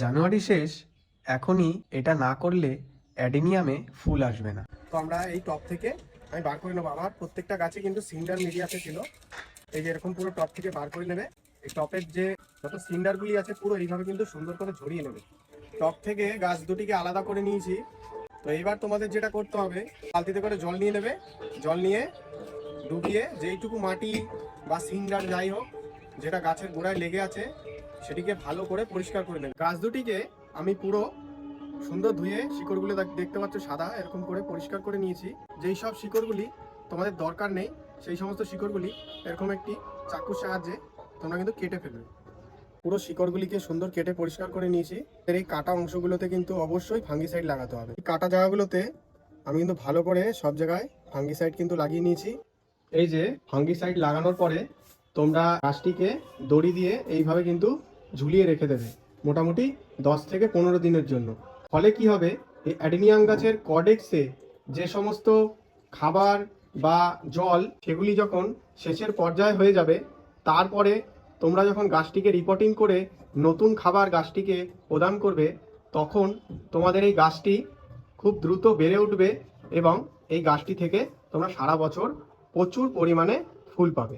জানুয়ারি শেষ, এখনই এটা না করলে অ্যাডেনিয়ামে ফুল আসবে না। তো আমরা এই টপ থেকে আমি বার করে নেবো। আমার প্রত্যেকটা গাছে কিন্তু সিন্ডার মিডিয়াতে ছিল। এই যে এরকম পুরো টপ থেকে বার করে নেবে। এই টপের যে যত সিন্ডারগুলি আছে পুরো এইভাবে কিন্তু সুন্দর করে ঝরিয়ে নেবে। টপ থেকে গাছ দুটিকে আলাদা করে নিয়েছি। তো এইবার তোমাদের যেটা করতে হবে, বালতিতে করে জল নিয়ে নেবে। জল নিয়ে ডুবিয়ে যেইটুকু মাটি বা সিন্ডার যাই হোক যেটা গাছের গোড়ায় লেগে আছে সেটিকে ভালো করে পরিষ্কার করে নেবে। গাছ দুটিকে আমি পুরো সুন্দর ধুয়ে শিকড়গুলো দেখতে পাচ্ছ সাদা, এরকম করে পরিষ্কার করে নিয়েছি। যেই সব শিকড়গুলি তোমাদের দরকার নেই সেই সমস্ত শিকড়গুলি এরকম একটি চাকুর সাহায্যে তোমরা কিন্তু কেটে ফেলবে। পুরো শিকড়গুলিকে সুন্দর কেটে পরিষ্কার করে নিয়েছি। এর এই কাটা অংশগুলোতে কিন্তু অবশ্যই ফাঙ্গিসাইড লাগাতে হবে। এই কাটা জায়গাগুলোতে আমি কিন্তু ভালো করে সব জায়গায় ফাঙ্গিসাইড কিন্তু লাগিয়ে নিয়েছি। এই যে ফাঙ্গিসাইড লাগানোর পরে তোমরা গাছটিকে দড়ি দিয়ে এইভাবে কিন্তু ঝুলিয়ে রেখে দেবে মোটামুটি 10 থেকে 15 দিনের জন্য। ফলে কি হবে, এই অ্যাডেনিয়াম গাছের কডেক্সে যে সমস্ত খাবার বা জল সেগুলি যখন শেষের পর্যায়ে হয়ে যাবে, তারপরে তোমরা যখন গাছটিকে রিপোর্টিং করে নতুন খাবার গাছটিকে প্রদান করবে, তখন তোমাদের এই গাছটি খুব দ্রুত বেড়ে উঠবে এবং এই গাছটি থেকে তোমরা সারা বছর প্রচুর পরিমাণে ফুল পাবে।